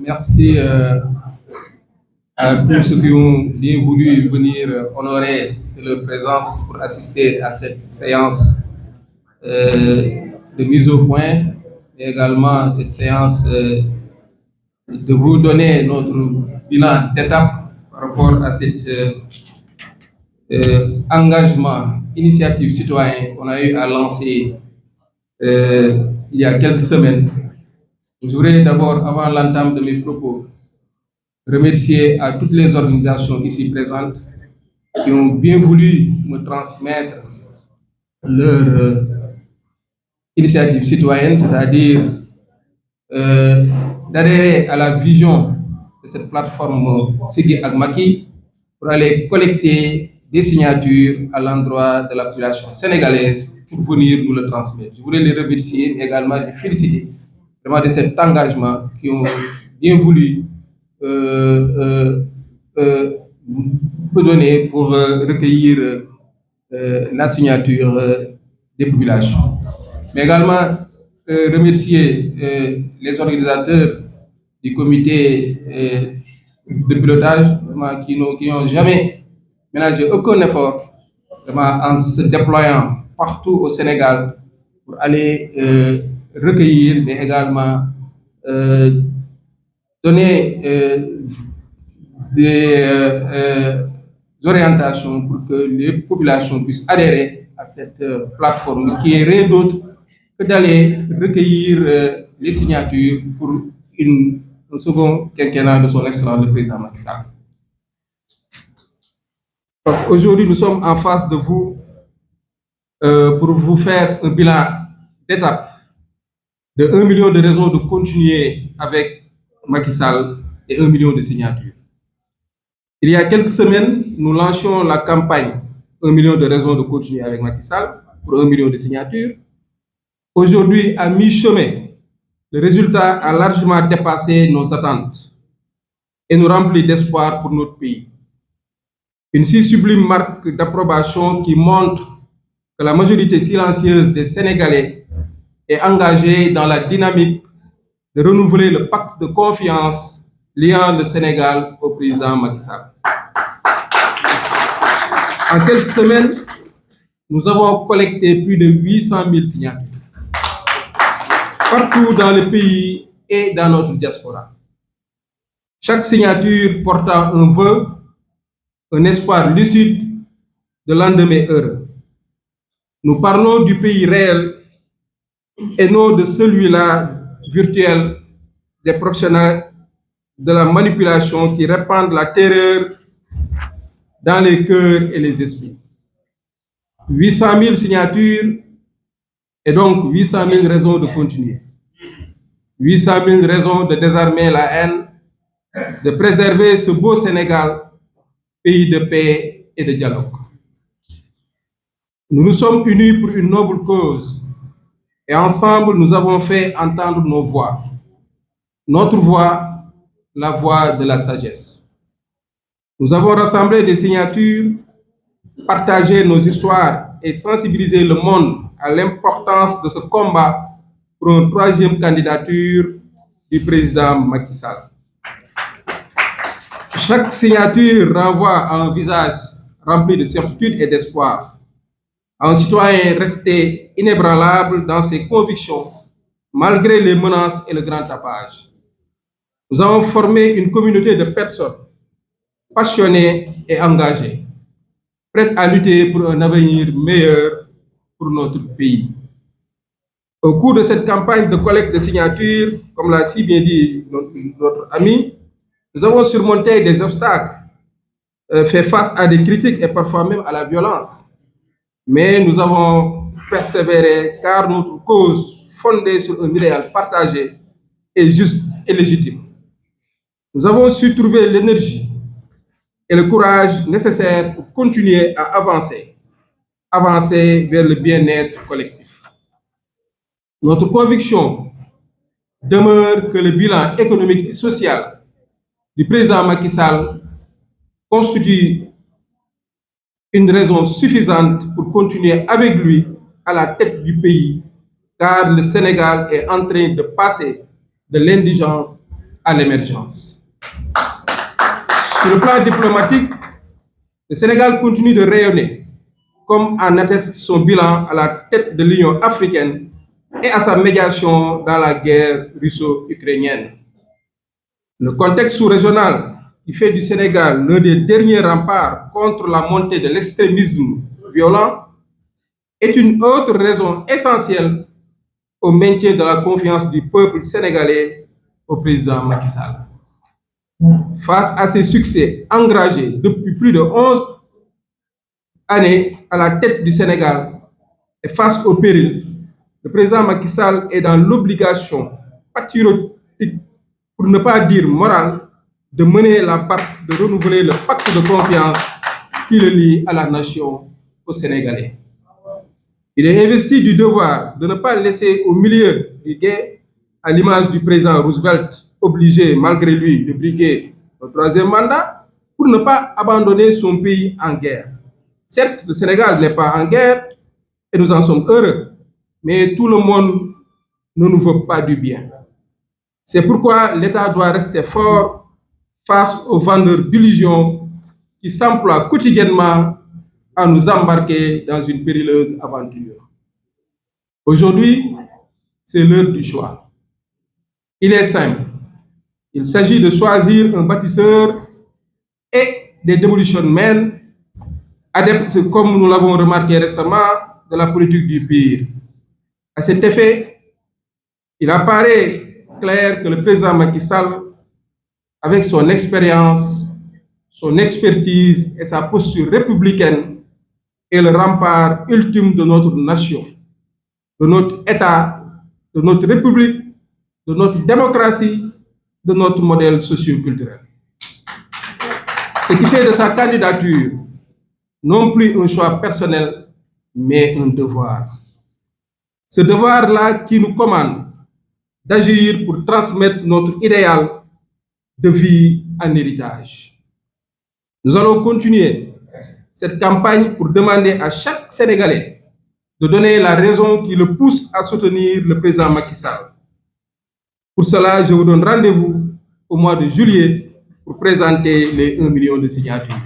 merci à tous ceux qui ont bien voulu venir honorer de leur présence pour assister à cette séance de mise au point, et également cette séance de vous donner notre bilan d'étape par rapport à cet engagement, initiative citoyenne qu'on a eu à lancer il y a quelques semaines. Je voudrais d'abord, avant l'entame de mes propos, remercier à toutes les organisations ici présentes qui ont bien voulu me transmettre leur initiative citoyenne, c'est-à-dire d'adhérer à la vision de cette plateforme Siggi ak Macky pour aller collecter des signatures à l'endroit de la population sénégalaise pour venir nous le transmettre. Je voulais les remercier, mais également les féliciter vraiment de cet engagement qui ont bien voulu me donner pour recueillir la signature des populations. Mais également remercier les organisateurs du comité de pilotage qui n'ont jamais ménagé aucun effort en se déployant partout au Sénégal pour aller recueillir, mais également donner des orientations pour que les populations puissent adhérer à cette plateforme qui est rien d'autre que d'aller recueillir les signatures pour un second quinquennat de son excellence le président Macky Sall. Aujourd'hui, nous sommes en face de vous pour vous faire un bilan d'étape de 1 million de raisons de continuer avec Macky Sall et 1 million de signatures. Il y a quelques semaines, nous lancions la campagne 1 million de raisons de continuer avec Macky Sall pour 1 million de signatures. Aujourd'hui, à mi-chemin, le résultat a largement dépassé nos attentes et nous remplit d'espoir pour notre pays. Une si sublime marque d'approbation qui montre que la majorité silencieuse des Sénégalais est engagée dans la dynamique de renouveler le pacte de confiance liant le Sénégal au président Macky Sall. En quelques semaines, nous avons collecté plus de 800 000 signatures partout dans le pays et dans notre diaspora. Chaque signature portant un vœu, un espoir lucide de lendemain heureux. Nous parlons du pays réel et non de celui-là virtuel des professionnels de la manipulation qui répandent la terreur dans les cœurs et les esprits. 800 000 signatures et donc 800 000 raisons de continuer. 800 000 raisons de désarmer la haine, de préserver ce beau Sénégal, pays de paix et de dialogue. Nous nous sommes unis pour une noble cause et ensemble nous avons fait entendre nos voix. Notre voix, la voix de la sagesse. Nous avons rassemblé des signatures, partagé nos histoires et sensibilisé le monde à l'importance de ce combat pour une troisième candidature du président Macky Sall. Chaque signature renvoie à un visage rempli de certitude et d'espoir, à un citoyen resté inébranlable dans ses convictions, malgré les menaces et le grand tapage. Nous avons formé une communauté de personnes passionnées et engagées, prêtes à lutter pour un avenir meilleur pour notre pays. Au cours de cette campagne de collecte de signatures, comme l'a si bien dit notre ami, nous avons surmonté des obstacles, fait face à des critiques et parfois même à la violence. Mais nous avons persévéré car notre cause, fondée sur un idéal partagé, est juste et légitime. Nous avons su trouver l'énergie et le courage nécessaires pour continuer à avancer vers le bien-être collectif. Notre conviction demeure que le bilan économique et social du président Macky Sall constitue une raison suffisante pour continuer avec lui à la tête du pays, car le Sénégal est en train de passer de l'indigence à l'émergence. Sur le plan diplomatique, le Sénégal continue de rayonner, comme en atteste son bilan à la tête de l'Union africaine et à sa médiation dans la guerre russo-ukrainienne. Le contexte sous-régional qui fait du Sénégal l'un des derniers remparts contre la montée de l'extrémisme violent est une autre raison essentielle au maintien de la confiance du peuple sénégalais au président Macky Sall. Face à ces succès engrangés depuis plus de 11 années à la tête du Sénégal et face au péril, le président Macky Sall est dans l'obligation patriotique, pour ne pas dire morale, de mener la barque, de renouveler le pacte de confiance qui le lie à la nation, aux Sénégalais. Il est investi du devoir de ne pas laisser au milieu du gué, à l'image du président Roosevelt, obligé malgré lui de briguer le troisième mandat, pour ne pas abandonner son pays en guerre. Certes, le Sénégal n'est pas en guerre et nous en sommes heureux, mais tout le monde ne nous veut pas du bien. C'est pourquoi l'État doit rester fort face aux vendeurs d'illusions qui s'emploient quotidiennement à nous embarquer dans une périlleuse aventure. Aujourd'hui, c'est l'heure du choix. Il est simple. Il s'agit de choisir un bâtisseur et des demolition men, adeptes, comme nous l'avons remarqué récemment, de la politique du pire. À cet effet, il apparaît clair que le président Macky Sall, avec son expérience, son expertise et sa posture républicaine, est le rempart ultime de notre nation, de notre État, de notre République, de notre démocratie, de notre modèle socio-culturel. Ce qui fait de sa candidature non plus un choix personnel, mais un devoir. Ce devoir-là qui nous commande d'agir pour transmettre notre idéal de vie en héritage. Nous allons continuer cette campagne pour demander à chaque Sénégalais de donner la raison qui le pousse à soutenir le président Macky Sall. Pour cela, je vous donne rendez-vous au mois de juillet pour présenter les 1 million de signatures.